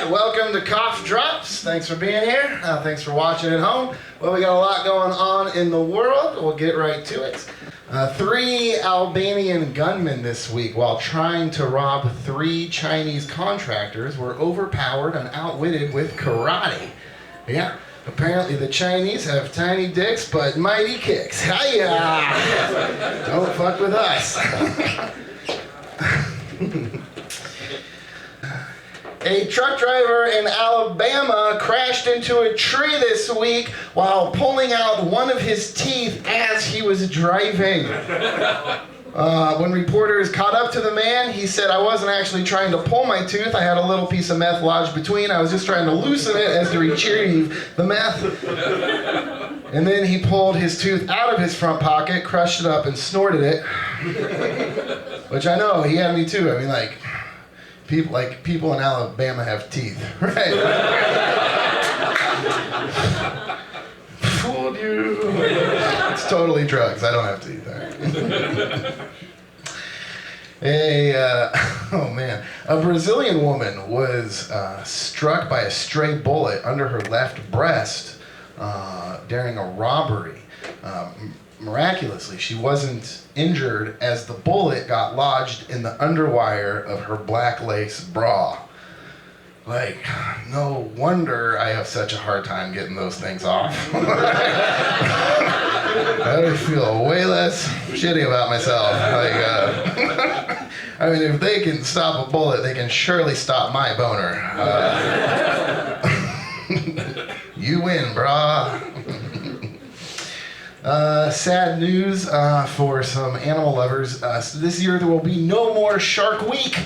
right, welcome to Kauf Drops. Thanks for being here. Thanks for watching at home. Well, we got a lot going on in the world. We'll get right to it. 3 Albanian gunmen this week, while trying to rob 3 Chinese contractors, were overpowered and outwitted with karate. Yeah, apparently the Chinese have tiny dicks but mighty kicks. Hiya! Don't fuck with us. A truck driver in Alabama crashed into a tree this week while pulling out one of his teeth as he was driving. When reporters caught up to the man, he said, "I wasn't actually trying to pull my tooth. I had a little piece of meth lodged between. I was just trying to loosen it as to retrieve the meth." And then he pulled his tooth out of his front pocket, crushed it up, and snorted it. Which I know, he had me too. I mean, people in Alabama have teeth, right? Fooled you. It's totally drugs. I don't have teeth. A Brazilian woman was struck by a stray bullet under her left breast during a robbery. Miraculously, she wasn't injured as the bullet got lodged in the underwire of her black lace bra. Like, no wonder I have such a hard time getting those things off. I would feel way less shitty about myself. I mean, if they can stop a bullet, they can surely stop my boner. You win, brah. Sad news for some animal lovers. This year there will be no more Shark Week.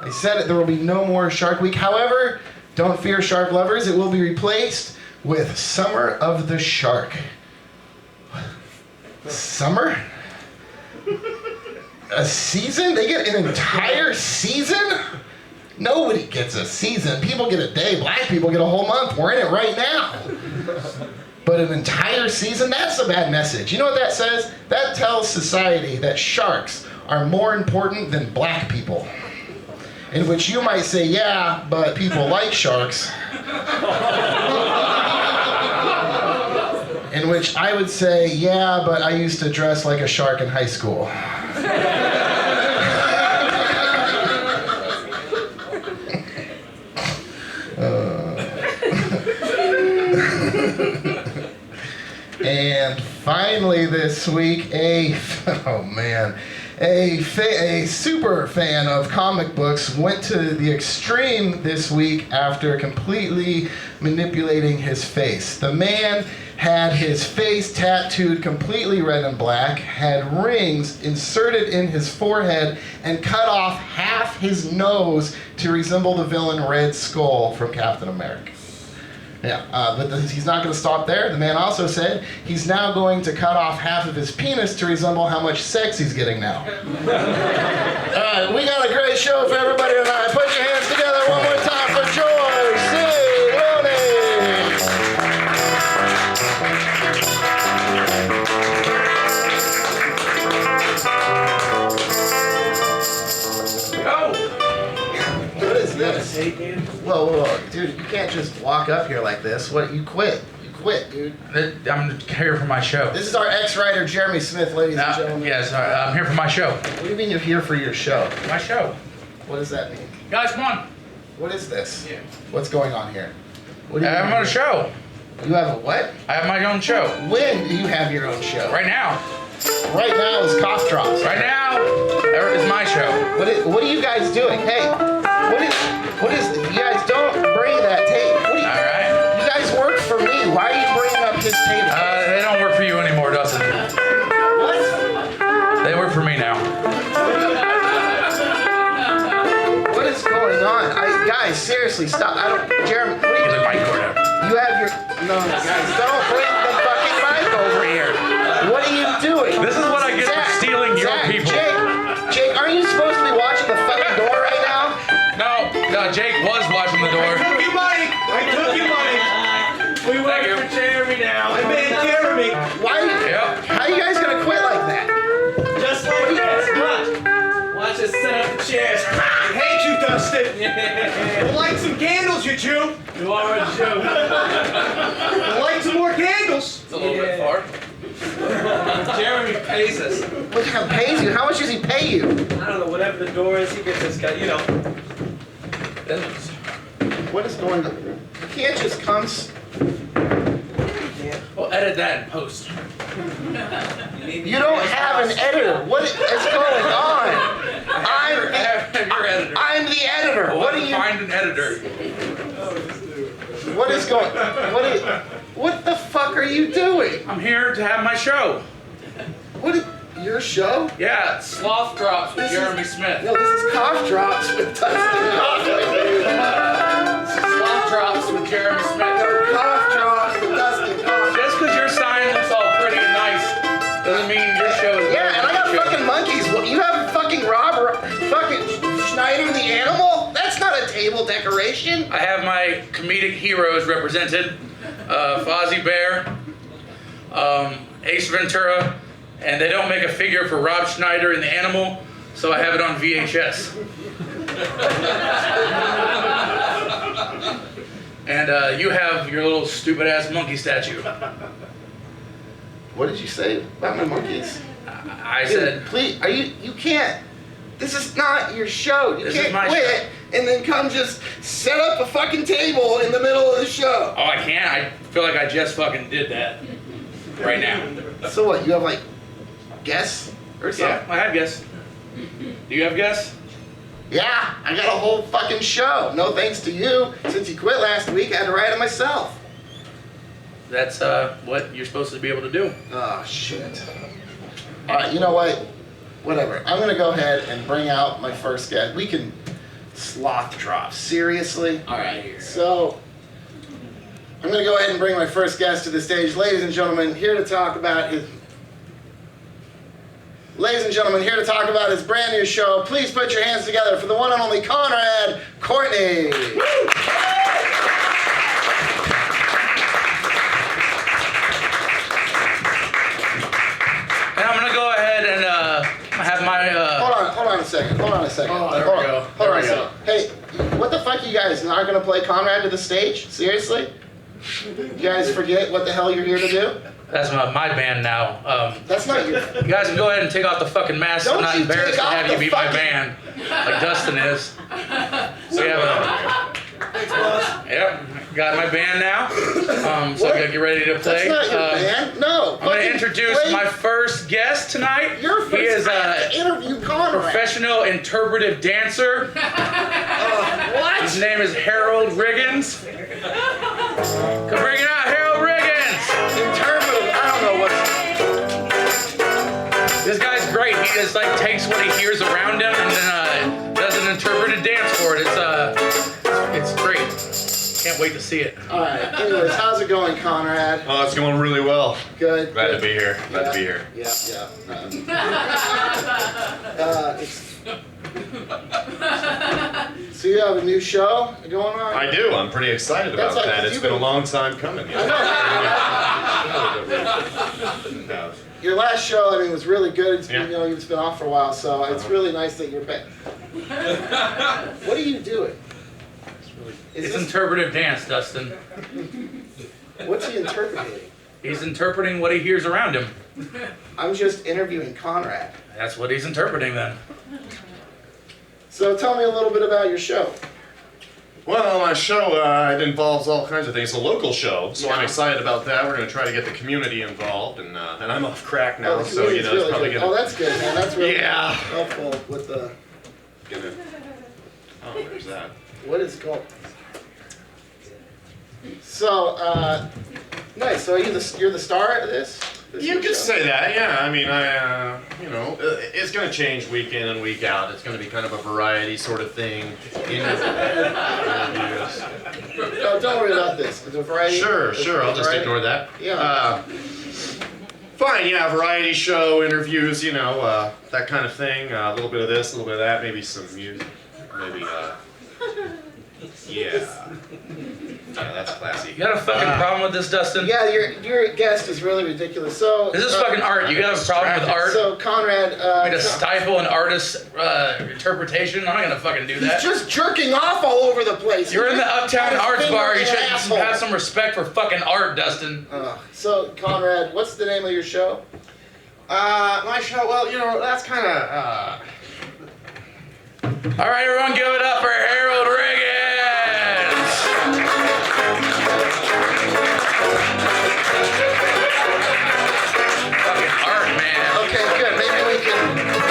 I said it, there will be no more Shark Week. However, don't fear, shark lovers. It will be replaced with Summer of the Shark. Summer? A season? They get an entire season? Nobody gets a season. People get a day. Black people get a whole month. We're in it right now. But an entire season? That's a bad message. You know what that says? That tells society that sharks are more important than black people. In which you might say, yeah, but people like sharks. In which I would say, yeah, but I used to dress like a shark in high school. And finally this week, a super fan of comic books went to the extreme this week after completely manipulating his face. The man had his face tattooed completely red and black, had rings inserted in his forehead, and cut off half his nose to resemble the villain Red Skull from Captain America. Yeah, but he's not going to stop there. The man also said he's now going to cut off half of his penis to resemble how much sex he's getting now. We got a great show for everybody tonight. Put your hands together one more time for George C. Looney. What is this? Whoa, dude, you can't just walk up here like this. What, you quit, dude. I'm here for my show. This is our ex-writer, Jeremy Smith, ladies and gentlemen. Yes, I'm here for my show. What do you mean you're here for your show? My show. What does that mean? Guys, come on. What is this? Yeah. What's going on here? What do I have my own show. You have a what? I have my own show. When do you have your own show? Right now. Right now is Kauf Drops. Right now is my show. What are you guys doing? Hey, what is, you guys don't bring that tape. All right. You guys work for me. Why are you bringing up his tape? They don't work for you anymore, Dustin. What? They work for me now. What is going on? Guys, seriously, stop. Jeremy, what are you Get the mic cord out. You have your, no, guys, don't bring the fucking mic over here. What are you doing? This is what I get for stealing your people. Jake, aren't you supposed to be watching the fucking door right now? No, Jake was watching the door. I took your money. We work for Jeremy now. I made Jeremy. Why? Yep. How are you guys gonna quit like that? Just like this. Watch us set up the chairs. I hate you, Dustin. Light some candles, you two. You are a joke. Light some more candles. It's a little bit far. Jeremy pays us. What kind of pays you? How much does he pay you? I don't know, whatever the door is, he gets us guy, you know. What is going on? You can't just come. We'll edit that in post. You don't have an editor. What is going on? I'm the editor. Well, What are you? Find an editor. What is going? What the fuck are you doing? I'm here to have my show. What? Your show? Yeah, Sloth Drops with This is- Jeremy Smith. No, this is Cough Drops with Dustin Kaufman. Sloth Drops with Jeremy Smith. No, Cough Drops with Dustin Kaufman. Just because your sign looks all pretty and nice doesn't mean your show is Yeah, and I got better than your fucking monkeys. Well, you have fucking fucking Schneider the animal? That's not a table decoration. I have my comedic heroes represented. Fozzie Bear, Ace Ventura, and they don't make a figure for Rob Schneider in The Animal, so I have it on VHS. And you have your little stupid ass monkey statue. What did you say about my monkeys? I said, Dude, please, you can't. This is not your show. You This is can't my quit and then come just set up a fucking table in the middle of the show. oh, I can't. I feel like I just fucking did that right now. So what? You have like guests or something? Yeah, I have guests. Do you have guests? Yeah, I got a whole fucking show. No thanks to you. Since you quit last week, I had to write it myself. That's what you're supposed to be able to do. Oh, shit. All right, you know what? Whatever. I'm going to go ahead and bring out my first guest. We can Sloth Drops. Seriously? All right, here. So, I'm going to go ahead and bring my first guest to the stage. Ladies and gentlemen, here to talk about his brand new show. Please put your hands together for the one and only Conrad Courtney. And I'm gonna go ahead and have my Hold on a second. Oh, there we go. Hold on a There we second. Hey, what the fuck, you guys not gonna play Conrad to the stage? Seriously? You guys forget what the hell you're here to do? that's my band now. That's not your. You guys can go ahead and take off the fucking mask. Don't I'm not you embarrassed take to off have the you be my fucking- band, like Dustin is. We have yep, got my band now. So What? I gotta get ready to play. That's not your band. No. I'm gonna introduce my first guest tonight. Your first. He is I have a to interview Conrad. professional interpretive dancer. What? His name is Harold Riggins. Come bring it out, Harold Riggins. Interpretive. I don't know what's. This guy's great. He just like takes what he hears around him and then does an interpretive dance for it. It's great. Can't wait to see it. All right. Anyways, how's it going, Conrad? Oh, it's going really well. Good. Glad good. to be here. Glad to be here. Yeah. So you have a new show going on? I do. I'm pretty excited about That's like- that. It's you've been a been- long time coming. You know? Your last show, I mean, was really good. It's been, Yeah. it's been off for a while, so it's really nice that you're back. What are you doing? Is It's this, interpretive dance, Dustin. what's he interpreting? He's interpreting what he hears around him. I'm just interviewing Conrad. That's what he's interpreting then. So tell me a little bit about your show. Well, my show, it involves all kinds of things. It's a local show, so I'm excited about that. We're going to try to get the community involved, and I'm off crack now, the so, community's it's really probably good. going Oh, to... that's good, man. That's really Yeah. helpful with the, Oh, there's that. what is it called? So, nice. So you're the star of this? You could say that, yeah. I mean, it's going to change week in and week out. It's going to be kind of a variety sort of thing. No, don't worry about this. It's a variety. Sure. it's I'll a just variety. ignore that. Yeah. Fine, yeah, variety show, interviews, that kind of thing. A little bit of this, a little bit of that, maybe some music, maybe Yeah. Yeah, that's classy. You got a fucking problem with this, Dustin? Yeah, your guest is really ridiculous. So This is fucking art. You got a problem with art? So Conrad, Me to stifle an artist's interpretation? I'm not gonna fucking do that. he's just jerking off all over the place. You're in the Uptown Arts Bar. You should Asshole. have some respect for fucking art, Dustin. So Conrad, what's the name of your show? My show, well, you know, that's kind of, All right, everyone, give it up for Harold Riggins. Fucking art, man. Okay, good.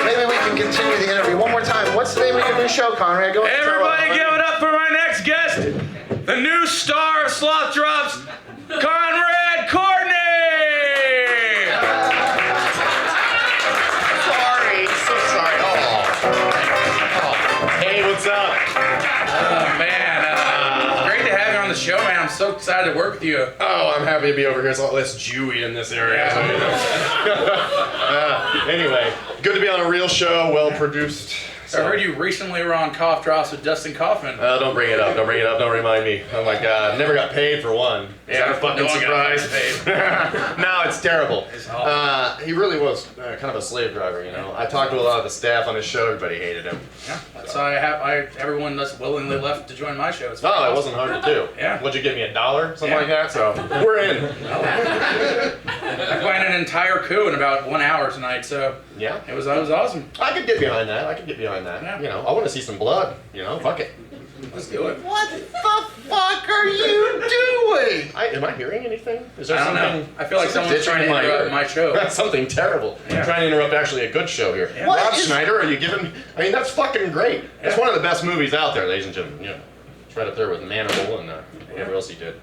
Maybe we can continue the interview one more time. What's the name of your new show, Conrad? Go ahead and tell Everybody, us. give it up for my next guest, the new star of Sloth Drops, Conrad Courtney. so sorry. Hey, what's up? Oh man, great to have you on the show, man. I'm so excited to work with you. Oh, I'm happy to be over here. It's a lot less Jewy in this area. Anyway, good to be on a real show, well produced. I heard you recently were on Kauf Drops with Dustin Kaufman. Don't bring it up. Don't bring it up. Don't remind me. Oh my God, never got paid for one. Yeah, I'm fucking No one got surprised. paid. No, it's terrible. It's awful. He really was kind of a slave driver, you know. I talked to a lot of the staff on his show. Everybody hated him. Yeah, that's why everyone that's willingly left to join my show. It's Oh, it wasn't hard to do. Yeah. What'd you give me, $1? Something Yeah. like that? So, we're in. I planned an entire coup in about 1 hour tonight, so Yeah. it was awesome. I could get behind that. Yeah. You know, I want to see some blood. You know, fuck it. Let's do it. What the fuck are you doing? Am I hearing anything? Is there I don't something? know. I feel like someone's ditching trying to in interrupt ear? my show. That's something terrible. Yeah. I'm trying to interrupt actually a good show here. Yeah. What Rob is- Schneider, are you giving? I mean, that's fucking great. It's Yeah. one of the best movies out there, ladies and gentlemen. You know, it's right up there with Manimal and whatever else he did.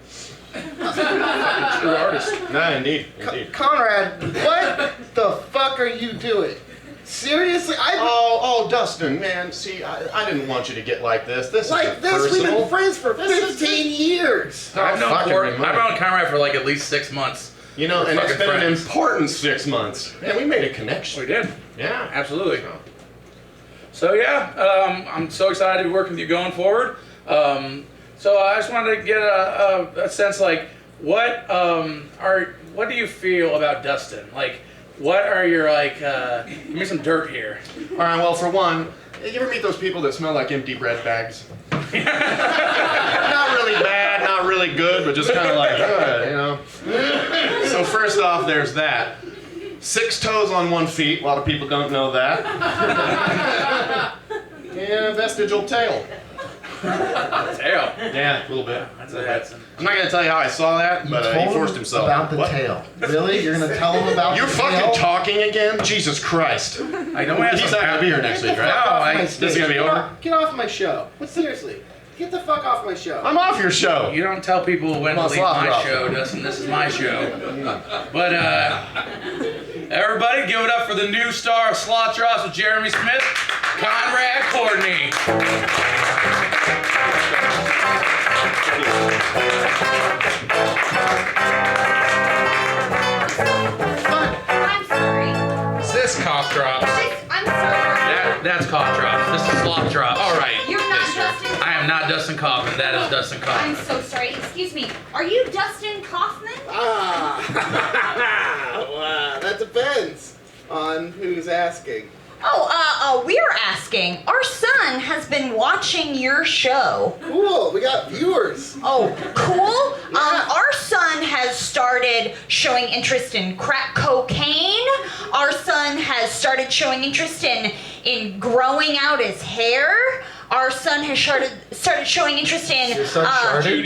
True artist. Nah, indeed. Conrad, what the fuck are you doing? Seriously, Oh, Dustin, man. See, I didn't want you to get like this. This like is this. We've personal. been friends for 15 years. I've known fucking remind- Conrad for like at least 6 months. You know, We're and it's fucking been an friends. important 6 months. Man, we made a connection. We did. Yeah. Absolutely. So yeah, I'm so excited to be working with you going forward. So I just wanted to get a sense, like, what do you feel about Dustin? Like, what are your give me some dirt here. All right, well, for one, you ever meet those people that smell like empty bread bags? Not really bad, not really good, but just kind of like, you know. So first off, there's that. 6 toes on 1 foot. A lot of people don't know that. And a vestigial tail. Tail. Yeah, a little bit. That's I'm not gonna tell you how I saw that, but he forced himself. about the What? tail. Really? You're gonna tell him about You're the fucking tail? talking again? Jesus Christ. I don't have He's some not gonna be here next week, Get the right? fuck off my this is stage. gonna be Get over? Get off my show. Seriously. Get the fuck off my show. I'm off your show. You don't tell people when to Come on, leave Sloth my Drops. show, Dustin. This is my show. But everybody, give it up for the new star of Sloth Drops with Jeremy Smith, Conrad Courtney. I'm sorry. Is this Kauf Drops? I'm sorry. That's Kauf Drops. This is Sloth Drops. All right. You're not mister. Dustin. I am not Dustin Kaufman. That is Dustin I'm Kaufman. so sorry. Excuse me. Are you Dustin Kaufman? Well, that depends on who's asking. We're asking. Our son has been watching your show. Cool, we got viewers. Oh, cool. Yeah. Our son has started showing interest in crack cocaine. Our son has started showing interest in growing out his hair. Our son has started showing interest in Your son started?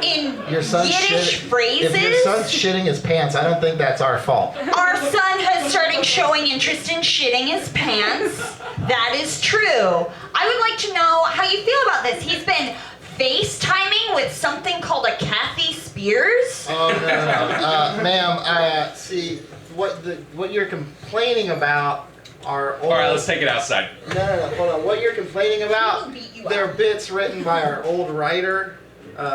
in Your son's Yiddish phrases. If your son's shitting his pants, I don't think that's our fault. Our son has started showing interest in shitting his pants. That is true. I would like to know how you feel about this. He's been FaceTiming with something called a Kathy Spears. Oh no, ma'am. See what you're complaining about are old. All right, let's take it outside. No. Hold on. What you're complaining about? We'll beat you They're up. bits written by our old writer.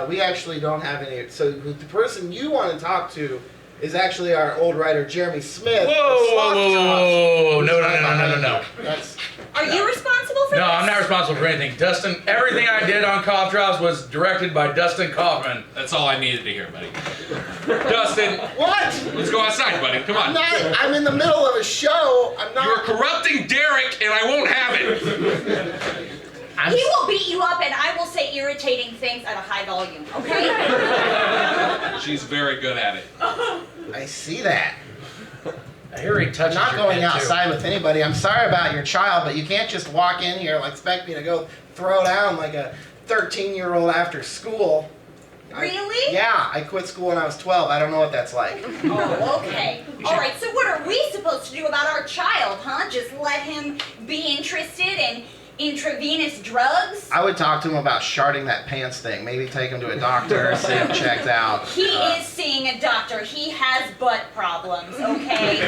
We actually don't have any. So the person you want to talk to is actually our old writer, Jeremy Smith. of Sloth Drops. Whoa. No. That's Are you responsible for No, this? I'm not responsible for anything. Dustin, everything I did on Cough Drops was directed by Dustin Kaufman. That's all I needed to hear, buddy. Dustin, What? let's go outside, buddy. Come on. I'm in the middle of a show. I'm not. You're corrupting Derek, and I won't have it. He will beat you up and I will say irritating things at a high volume, okay? She's very good at it. I see that. I hear he I'm touches not your going head, too. outside with anybody. I'm sorry about your child, but you can't just walk in here and expect me to go throw down like a 13-year-old after school. Really? Yeah, I quit school when I was 12. I don't know what that's like. Oh, okay. Alright, so what are we supposed to do about our child, huh? Just let him be interested in intravenous drugs? I would talk to him about sharding that pants thing. Maybe take him to a doctor, see him checked out. He is seeing a doctor. He has butt problems, okay?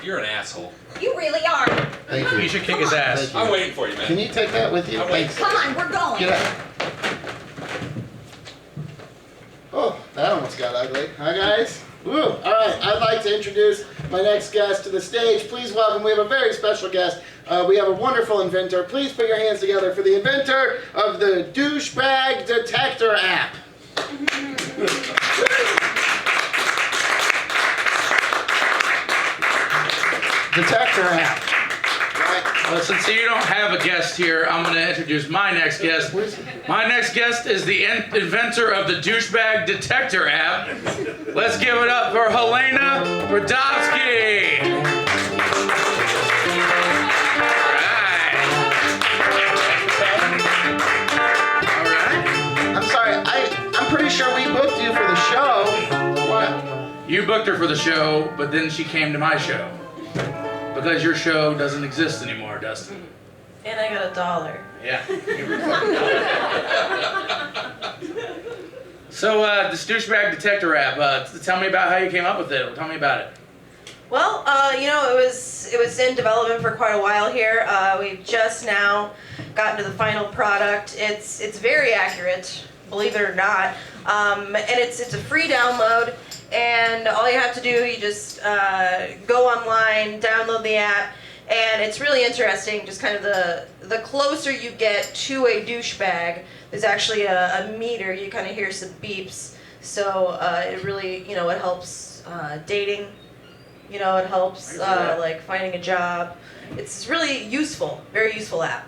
You're an asshole. You really are. Thank you. You should kick his ass. I'm waiting for you, man. Can you take that with you? I'm waiting. Thanks. Come on, we're going. Get up. Oh, that almost got ugly. Hi, guys. Woo. All right, I'd like to introduce my next guest to the stage. Please welcome, we have a very special guest. We have a wonderful inventor. Please put your hands together for the inventor of the douchebag detector app. Detector app. Right. Well, since you don't have a guest here, I'm going to introduce my next guest. My next guest is the inventor of the douchebag detector app. Let's give it up for Helena Radovsky. All right. I'm sorry, I'm pretty sure we booked you for the show. What? You booked her for the show, but then she came to my show. Because your show doesn't exist anymore, Dustin. And I got $1. Yeah. So, this douchebag detector app, tell me about how you came up with it. Tell me about it. Well, it was in development for quite a while here. We've just now gotten to the final product. It's very accurate, believe it or not. And it's a free download. And all you have to do, you just go online, download the app, and it's really interesting. Just kind of the closer you get to a douchebag, there's actually a meter. You kind of hear some beeps, so it really, it helps dating. It helps like finding a job. It's really useful, very useful app.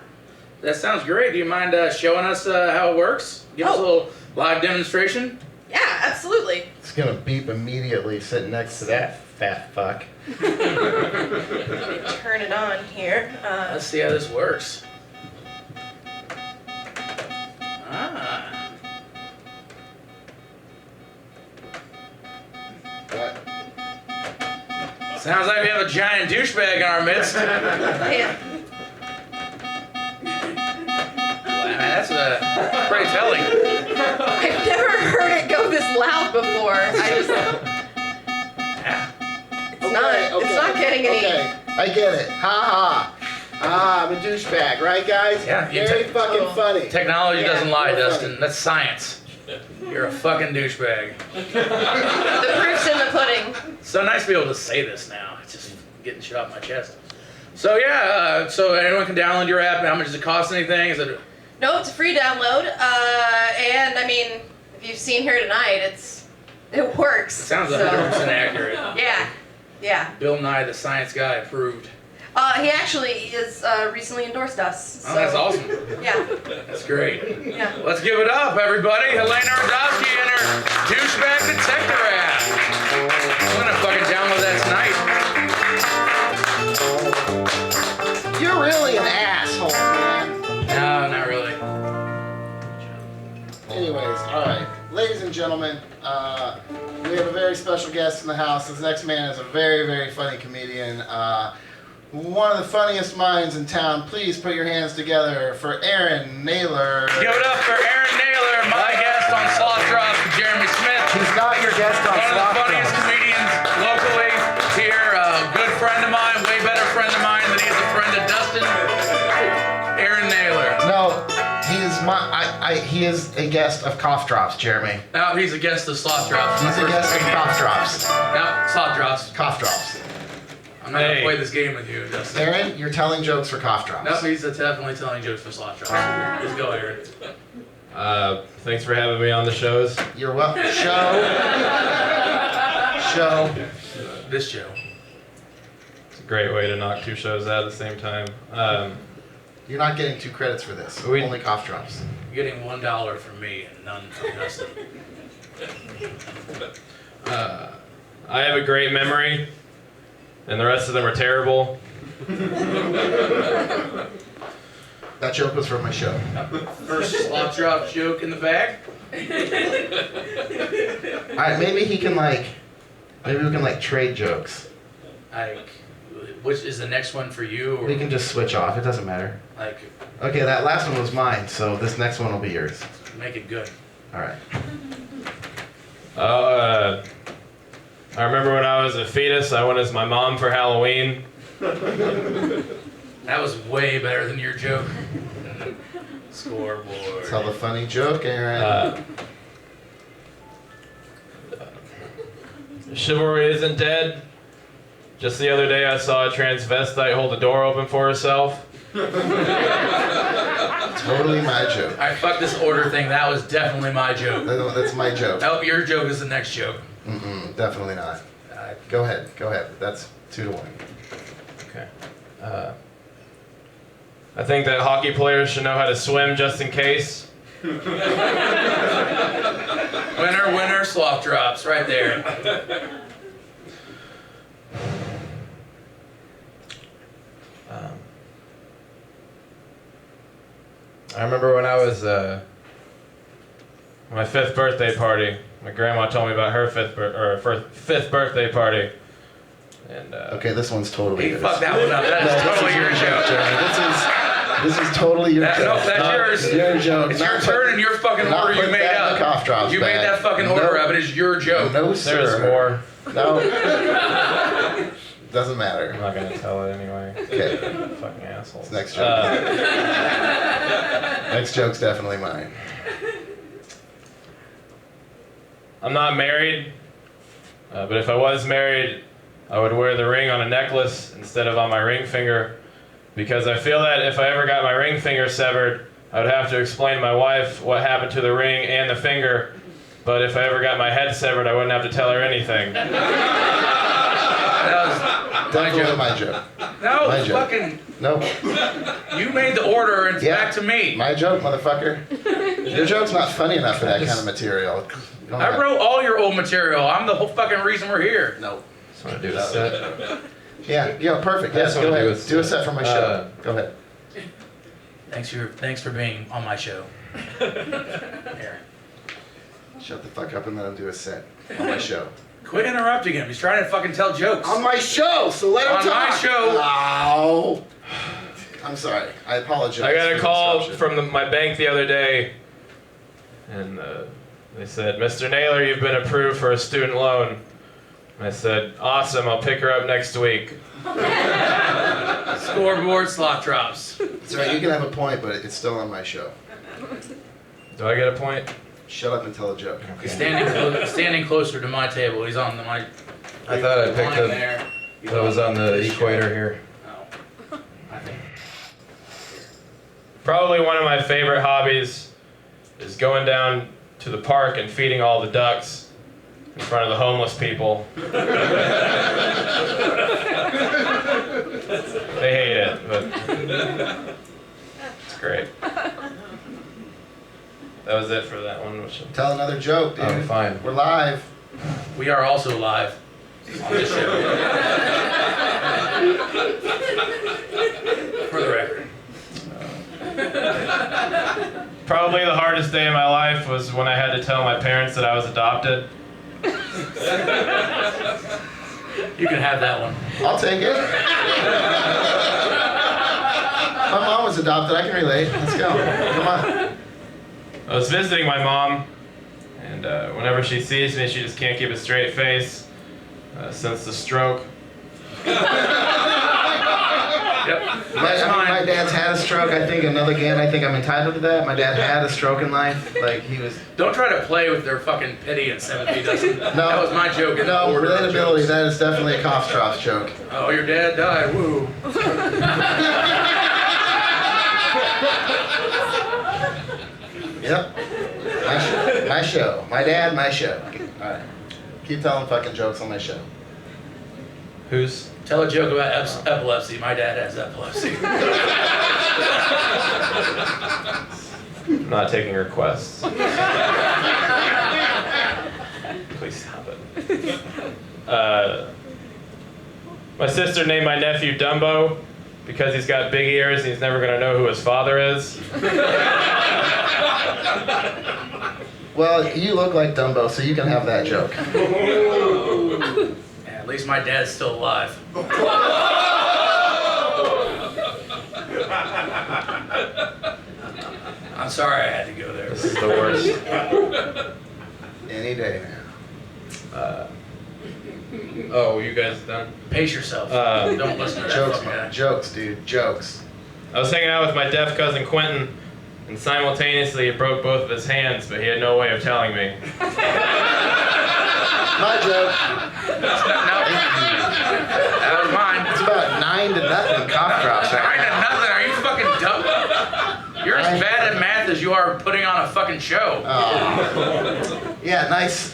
That sounds great. Do you mind showing us how it works? Give us a little live demonstration. Yeah, absolutely. It's gonna beep immediately sitting next to that fat fuck. Let me turn it on here. Let's see how this works. Ah. What? Sounds like we have a giant douchebag in our midst. Yeah. Man, that's pretty telling. I've never heard it go this loud before. It's not getting any. Okay, I get it. Ha ha. Ah, I'm a douchebag, right, guys? Yeah, you Very fucking funny. Technology Yeah, doesn't lie, real Dustin. funny. That's science. You're a fucking douchebag. The proof's in the pudding. So nice to be able to say this now. It's just getting shit off my chest. So yeah, so anyone can download your app. How much does it cost? Anything? Is it? No, it's a free download. And I mean, if you've seen here tonight, it works. It sounds so. 100% accurate. Yeah. Bill Nye, the science guy, approved. He actually is recently endorsed us. So. Oh, that's awesome. Yeah. That's great. Yeah. Let's give it up, everybody. Helena Radovsky and her douchebag detector app. I'm gonna fucking download that tonight. You're really an asshole, man. No, not really. Anyways, alright. Ladies and gentlemen, we have a very special guest in the house. This next man is a very, very funny comedian. One of the funniest minds in town. Please put your hands together for Aaron Naylor. Give it up for Aaron Naylor, my guest on Sloth Drops with Jeremy Smith. He's not your guest on One of the Sloth funniest Drops. comedians locally here. A good friend of mine, way better friend of mine than he is a friend of Dustin. Aaron Naylor. No, he is a guest of Cough Drops, Jeremy. Now he's a guest of Sloth Drops. He's a guest of Cough Drops. No, Sloth Drops. Cough Drops. I'm not gonna play this game with you, Dustin. Aaron, you're telling jokes for Kauf Drops. Nope, he's definitely telling jokes for Sloth Drops. Let's go, Aaron. Thanks for having me on the shows. You're welcome. Show. This show. It's a great way to knock 2 shows out at the same time. You're not getting 2 credits for this. Only Kauf Drops. You're getting $1 from me and none from Dustin. I have a great memory, and the rest of them are terrible. That joke was from my show. First Sloth Drops joke in the bag. Alright, maybe we can trade jokes. Like, which is the next one for you? Or We can just switch off, it doesn't matter. like, Okay, that last one was mine, so this next one will be yours. make it good. Alright. I remember when I was a fetus, I went as my mom for Halloween. That was way better than your joke. Scoreboard. Tell the funny joke, Aaron. Chivalry isn't dead. Just the other day I saw a transvestite hold the door open for herself. Totally my joke. Alright, fuck this order thing. That was definitely my joke. That's my joke. Oh, your joke is the next joke. Definitely not. Go ahead. That's 2-1. Okay. I think that hockey players should know how to swim just in case. Winner, Sloth Drops, right there. I remember when I was my 5th birthday party. My grandma told me about her 5th birthday party, and Okay, this one's totally Hey, yours. fuck that one up. That's totally your joke. This is totally your joke. No, that's yours. Your joke. It's your turn and your fucking not order you put made that in up. the Kauf Drops You made bag. that fucking order up. It is your joke. No, sir. there's more. No. Doesn't matter. I'm not gonna tell it anyway. Okay. Fucking assholes. Next joke. Next joke's definitely mine. I'm not married, but if I was married, I would wear the ring on a necklace instead of on my ring finger, because I feel that if I ever got my ring finger severed, I would have to explain to my wife what happened to the ring and the finger, but if I ever got my head severed, I wouldn't have to tell her anything. That was my Definitely joke. my joke. No, My joke. fucking. Nope. You made the order and it's Yeah. back to me. My joke, motherfucker. Your joke's not funny enough for that kind of material. I wrote all your old material. I'm the whole fucking reason we're here. Nope. Just want to do a set. Yeah, perfect. I Yes, just go wanna ahead. Do a set for my show. Go ahead. Thanks for being on my show. Aaron. Shut the fuck up and let him do a set on my show. Quit interrupting him. He's trying to fucking tell jokes. On my show, so let him On talk. my show. Ow. I'm sorry. I apologize. I got for a the call disruption. from my bank the other day, and they said, "Mr. Naylor, you've been approved for a student loan." And I said, "Awesome, I'll pick her up next week." Scoreboard, Sloth Drops. It's all right. You can have a point, but it's still on my show. Do I get a point? Shut up and tell a joke. He's standing closer to my table. He's on the mic. I thought I picked Line up. there. He's That was on the this equator show. here. Oh. I think. Probably one of my favorite hobbies is going down to the park and feeding all the ducks in front of the homeless people. They hate it, but it's great. That was it for that one. Tell another joke, dude. Oh, fine. We're live. We are also live on this show. For the record. Probably the hardest day of my life was when I had to tell my parents that I was adopted. You can have that one. I'll take it. My mom was adopted. I can relate. Let's go. Come on. I was visiting my mom, and whenever she sees me, she just can't keep a straight face since the stroke. Yep. My dad's dad's had a stroke. I think I'm entitled to that. My dad had a stroke in life. Like, he was... Don't try to play with their fucking pity and sympathy, Dustin. No. That was my joke. In the order of relatability, jokes. that is definitely a Kauf Drops joke. Oh, your dad died. Woo. Yep. My show. My dad, my show. Alright. Keep telling fucking jokes on my show. Who's? Tell a joke about epilepsy. My dad has epilepsy. I'm not taking requests. Please stop it. My sister named my nephew Dumbo because he's got big ears and he's never going to know who his father is. Well, you look like Dumbo, so you can have that joke. Yeah, at least my dad's still alive. I'm sorry I had to go there. This is the worst. Any day now. Oh, you guys done? Pace yourself. Don't listen to that Jokes, fucking guy. jokes, dude. Jokes. I was hanging out with my deaf cousin Quentin, and simultaneously he broke both of his hands, but he had no way of telling me. My joke. That was mine. It's about 9-0 Kauf Drops I right did now. nothing. Are you fucking dumb? You're as bad at math as you are putting on a fucking show. Oh. Yeah, nice.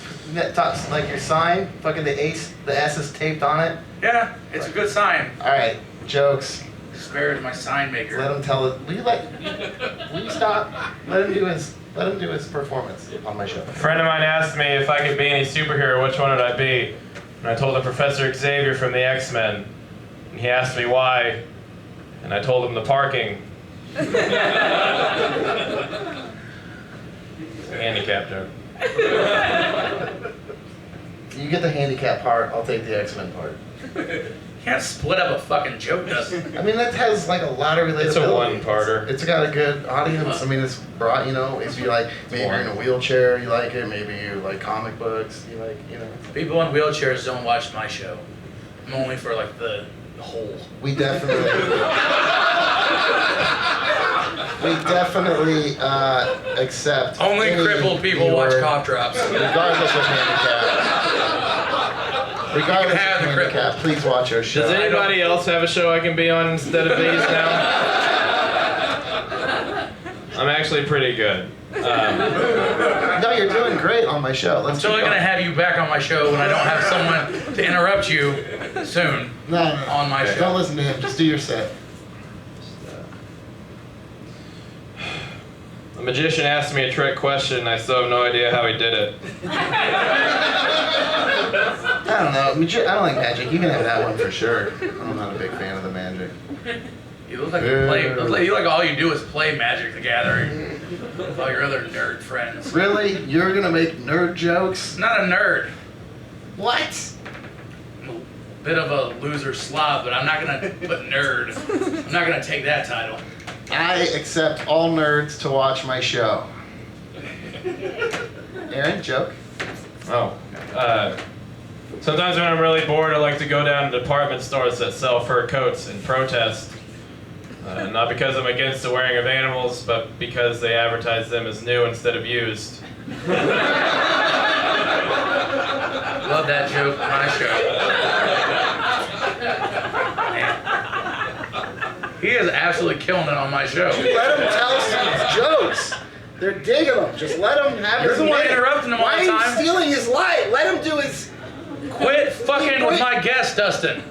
Like your sign, fucking the S is taped on it. Yeah, it's a good sign. All right, jokes. Spare to my sign maker. Let him tell it. Will you stop? Let him do his performance on my show. A friend of mine asked me if I could be any superhero, which one would I be? And I told him Professor Xavier from the X-Men. And he asked me why, and I told him the parking. It's a handicap joke. You get the handicap part, I'll take the X-Men part. You can't split up a fucking joke, Dustin. I mean, that has like a lot of relatability. It's a one-parter. It's got a good audience. I mean, it's broad, you know, if you like, maybe you're in a wheelchair, you like it, maybe you like comic books, you like, you know. People in wheelchairs don't watch my show. I'm only for like the whole. We definitely accept. Only any crippled people watch viewer, Kauf Drops. regardless of handicap. Regardless of have the handicap, please watch our show. Does anybody else have a show I can be on instead of these now? I'm actually pretty good. No, you're doing great on my show. I'm Let's totally keep gonna going. have you back on my show when I don't have someone to interrupt you soon. No. on my show. Don't listen to him. Just do your set. The magician asked me a trick question, and I still have no idea how he did it. I don't know. I don't like magic. You can have that one for sure. I'm not a big fan of the magic. You look like you like all you do is play Magic the Gathering with all your other nerd friends. Really? You're gonna make nerd jokes? Not a nerd. What? I'm a bit of a loser slob, but I'm not gonna put nerd. I'm not gonna take that title. I accept all nerds to watch my show. Aaron, joke? Oh. Sometimes when I'm really bored, I like to go down to department stores that sell fur coats and protest. Not because I'm against the wearing of animals, but because they advertise them as new instead of used. Love that joke on my show. Man. He is absolutely killing it on my show. Let him tell some jokes. They're digging them. Just let him have You're his the one minute. interrupting him all Why the are time. you stealing his light? Let him do his... Quit fucking with my guest, Dustin.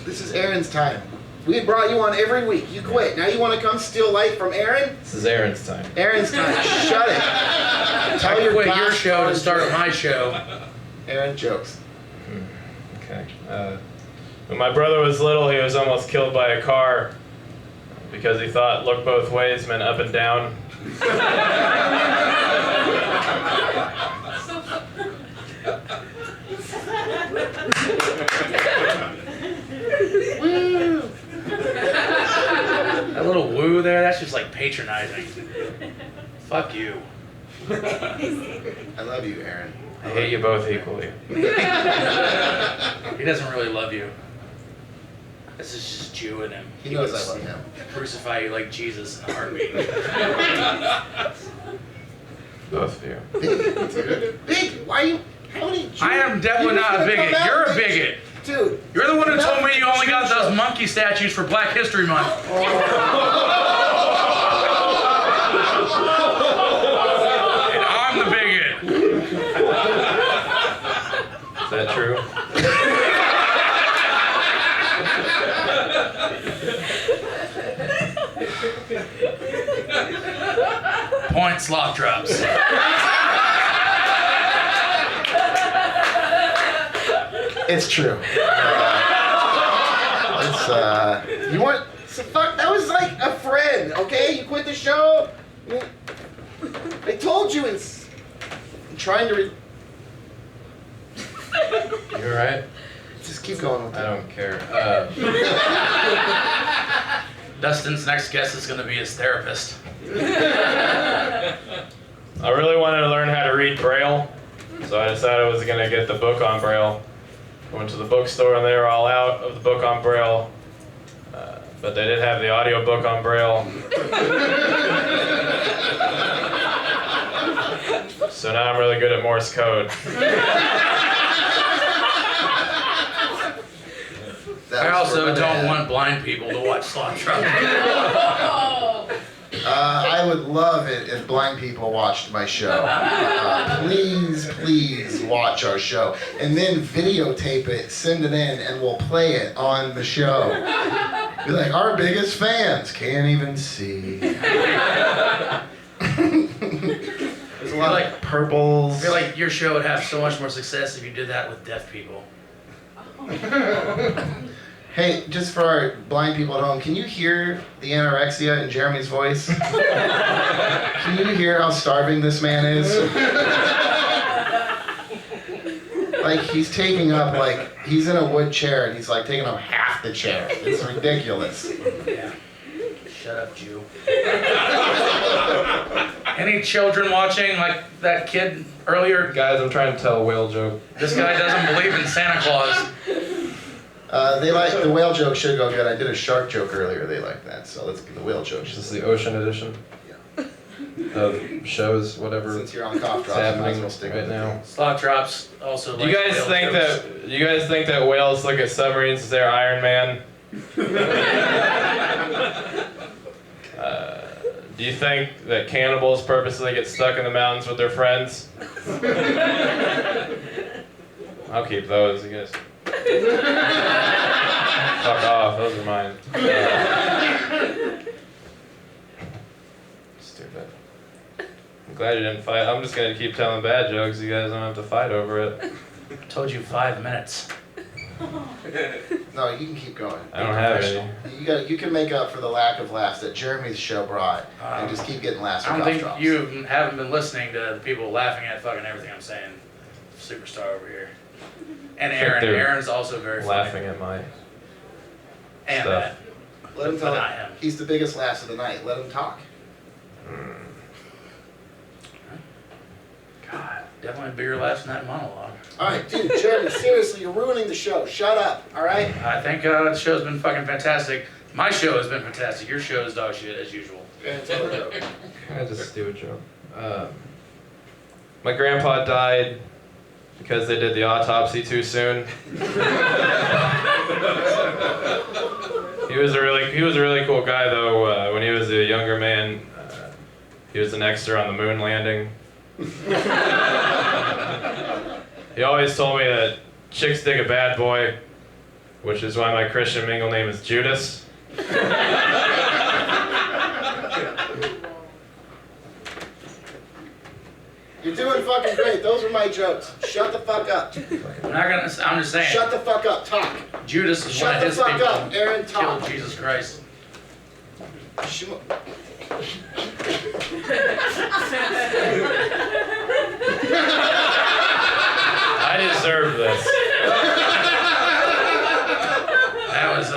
This is Aaron's time. We brought you on every week. You quit. Now you want to come steal light from Aaron? This is Aaron's time. Aaron's time. Shut it. Tell I your quit your gosh show darn to start joke. my show. Aaron, jokes. Okay. When my brother was little, he was almost killed by a car because he thought look both ways meant up and down. Woo! That little woo there, that's just like patronizing. Fuck you. I love you, Aaron. I hate you both equally. He doesn't really love you. This is just Jew in him. He knows I love him. Crucify you like Jesus in a heartbeat. Both of you. Bigot, why you? How many Jews? I am definitely You're not a gonna come bigot. out You're a and make- bigot. Dude. You're the one who told me you only Jew got show. those monkey statues for Black History Month. And I'm the bigot. Is that true? Point Sloth Drops. It's true. You want? So fuck. That was like a friend. Okay, you quit the show. I told you it's. I'm trying to. You alright? Just keep going with I it. don't care. Dustin's next guest is going to be his therapist. I really wanted to learn how to read Braille, so I decided I was going to get the book on Braille. I went to the bookstore and they were all out of the book on Braille, but they did have the audio book on Braille. So now I'm really good at Morse code. I also don't want blind people to watch Sloth Drops. I would love it if blind people watched my show. Please watch our show. And then videotape it, send it in, and we'll play it on the show. Be like, our biggest fans can't even see. There's a lot of purples. I feel like your show would have so much more success if you did that with deaf people. Hey, just for our blind people at home, can you hear the anorexia in Jeremy's voice? Can you hear how starving this man is? Like, he's taking up, like, he's in a wood chair and he's like taking up half the chair. It's ridiculous. Yeah. Shut up, Jew. Any children watching, like that kid earlier? Guys, I'm trying to tell a whale joke. This guy doesn't believe in Santa Claus. They like the whale joke should go good. I did a shark joke earlier. They like that, so let's get the whale joke. Is this the ocean edition? Yeah. Of shows, whatever. Since you're on Cough Drops, happening might as well stick right with it. now. Sloth Drops also. Do you likes guys whale think jokes. that whales look at submarines as their Iron Man? Do you think that cannibals purposely get stuck in the mountains with their friends? I'll keep those, I guess. Fuck off, those are mine. Stupid. I'm glad you didn't fight. I'm just gonna keep telling bad jokes. You guys don't have to fight over it. Told you 5 minutes. No, you can keep going. I don't have any. You can make up for the lack of laughs that Jeremy's show brought, and just keep getting laughs. I don't with think Cough Drops. you haven't been listening to the people laughing at fucking everything I'm saying. Superstar over here. And Aaron. they're Aaron's also very Laughing funny. at my And stuff. that. Let him But tell. not him. He's the biggest laughs of the night. Let him talk. God, definitely bigger laughs than that monologue. All right, dude, Jeremy, seriously, you're ruining the show. Shut up. All right. I think the show's been fucking fantastic. My show has been fantastic. Your show is dog shit as usual. I just do a joke. My grandpa died because they did the autopsy too soon. He was a really cool guy though. When he was a younger man, he was an extra on the moon landing. He always told me that chicks dig a bad boy, which is why my Christian mingle name is Judas. You're doing fucking great. Those were my jokes. Shut the fuck up. I'm not gonna. I'm just saying. Shut the fuck up. Talk. Judas is Shut one the of his fuck people. up, Aaron. Killed Talk. Jesus Christ. I deserve this. That was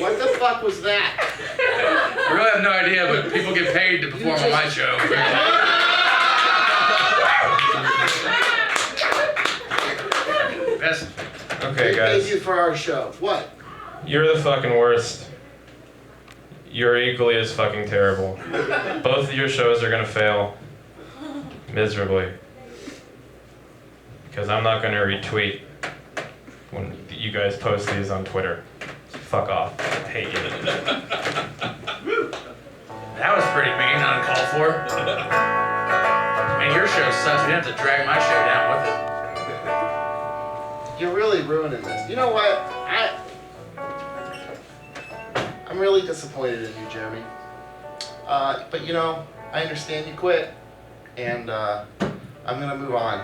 What the fuck was that? I really have no idea, but people get paid to perform on my show. Best. Okay, They guys. paid you for our show. What? You're the fucking worst. You're equally as fucking terrible. Both of your shows are gonna fail miserably. Because I'm not gonna retweet when you guys post these on Twitter. Fuck off. I hate you. That was pretty mean, uncalled for. I mean, your show sucks. You have to drag my show down with it. You're really ruining this. You know what? I'm really disappointed in you, Jeremy. But you know, I understand you quit, and I'm gonna move on.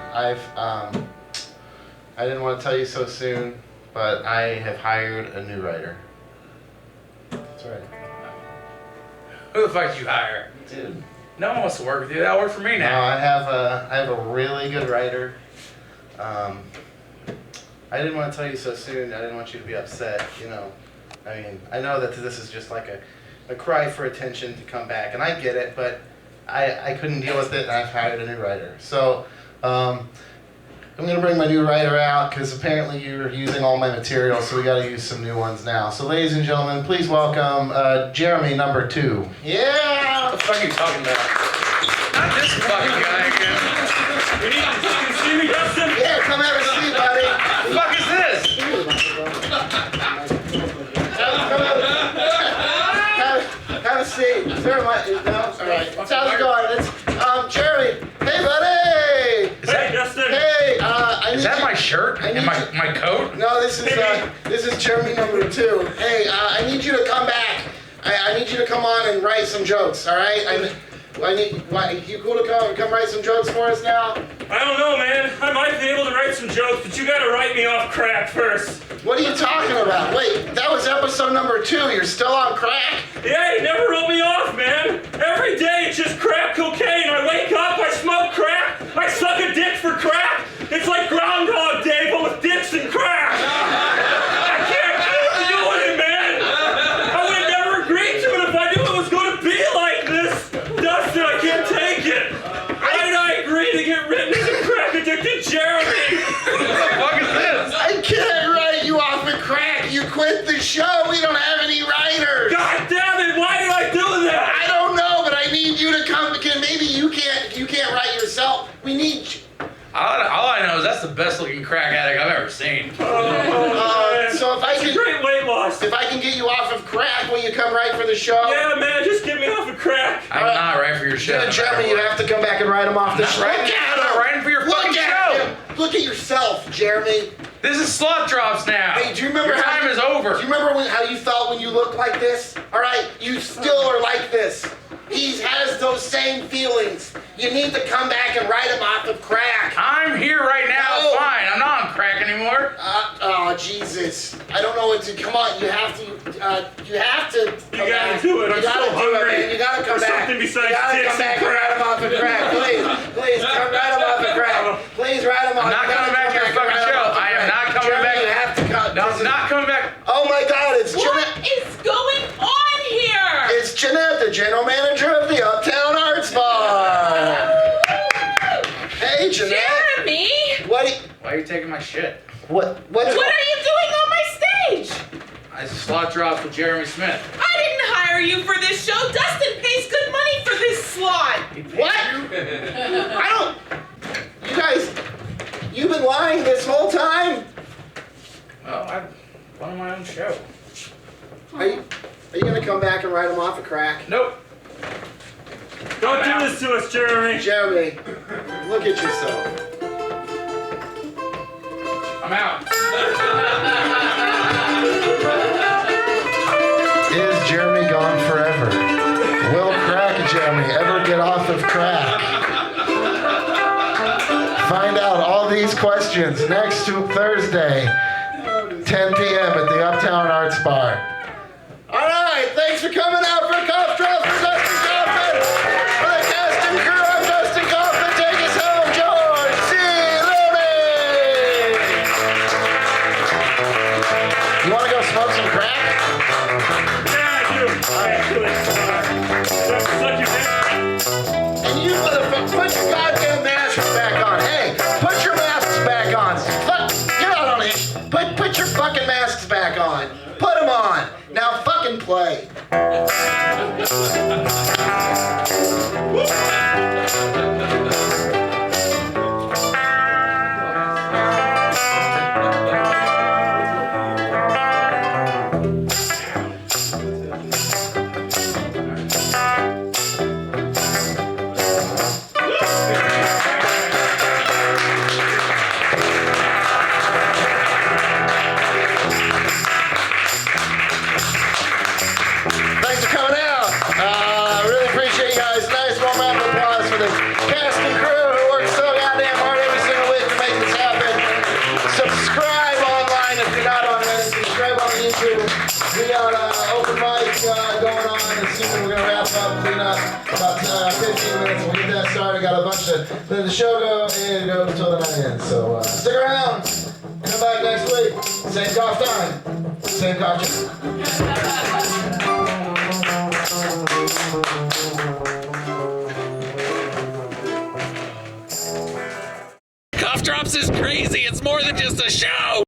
I didn't want to tell you so soon, but I have hired a new writer. That's right. Who the fuck did you hire? Dude. No one wants to work with you. That'll work for me No, now. I have a really good writer. I didn't want to tell you so soon. I didn't want you to be upset, you know. I mean, I know that this is just like a cry for attention to come back, and I get it, but I couldn't deal with it, and I've hired a new writer. So, I'm going to bring my new writer out, because apparently you're using all my material, so we got to use some new ones now. So, ladies and gentlemen, please welcome Jeremy number 2. Yeah! What the fuck are you talking about? Not this fucking guy again. You need to fucking see me, Dustin? Yeah, come have a seat, buddy. What the fuck is this? Have a seat. Sir, no? All right. How's it going? It's Jeremy. Hey, buddy. Hey, Dustin. Hey, Is that my shirt and my coat? No, this is Jeremy number 2. Hey, I need you to come back. I need you to come on and write some jokes. All right? You cool to come write some jokes for us now? I don't know, man. I might be able to write some jokes, but you gotta write me off crack first. What are you talking about? Wait, that was episode number 2. You're still on crack? Yeah, you never wrote me off, man. Every day it's just crack cocaine. I wake up, I smoke crack, I suck a dick for crack. It's like Groundhog Day, but with dicks and crack. I can't keep doing it, man. I would have never agreed to it if I knew it was going to be like this. Dustin, I can't take it. Why did I agree to get written as a crack-addicted Jeremy? What the fuck is this? I can't write you off with crack. You quit the show. We don't have any writers. God damn it, why did I do that? I don't know, but I need you to come because maybe you can't write yourself. We need you. All I know is that's the best looking crack addict I've ever seen. So if I That's a can great weight loss. if I can get you off of crack, will you come write for the show? Yeah, man, just get me off of crack. I'm not right for your show. Yeah, Jeremy, you have to come back and write him off the show. I'm not writing for your fucking show. Look at yourself, Jeremy. This is Sloth Drops now. Hey, do you remember your time is over? Do you remember how you felt when you looked like this? All right, you still are like this. He has those same feelings. You need to come back and write him off of crack. I'm here right now. No. Fine. I'm not on crack anymore. Oh, Jesus. I don't know what to... Come on, you have to... You gotta do it. I'm so hungry. Man. You gotta come There's back. something besides you gotta dicks come back and and write him off of crack. Please, come write him off of crack. Please write him off. I'm not coming back to your fucking show. I am not coming back. You have to come. No, I'm not coming back. Oh my God, it's What Jeanette. is going on here? It's Jeanette, the general manager of the Uptown Arts Bar. Hey, Jeanette. Jeremy, What Why are you taking my shit? are you what are you doing on my stage? I Sloth Drops with Jeremy Smith. I didn't hire you for this show. Dustin pays good money for this slot. What? I don't... You guys... You've been lying this whole time? Well, I run my own show. Are you gonna come back and write him off of crack? Nope. Don't do this to us, Jeremy. Jeremy, look at yourself. I'm out. Is Jeremy gone forever? Will Crack Jeremy ever get off of crack? Find out all these questions next Thursday, 10 p.m. at the Uptown Arts Bar. All right, thanks for coming out for Kauf Drops for Dustin Kaufman. For the cast and crew, I'm Dustin Kaufman. Take us home, George C. Looney. You want to go smoke some crack? Yeah, I do. Suck your dick. And you motherfucker, put your goddamn masks back on. Hey, put your masks back on. Fuck, get out on it. Put your fucking masks back on. Put them play. Thanks for coming out. Really appreciate you guys. Nice warm round of applause for the cast and crew who work so goddamn hard every single week to make this happen. Subscribe online if you're not on Reddit. Subscribe on YouTube. We got open mic going on as soon as we're going to wrap up, clean up. About 15 minutes. We'll get that started. Got a bunch of let the show go and go until the night ends. So stick around. Come back next week. Same cough time. Same cough time. Kauf Drops is crazy. It's more than just a show.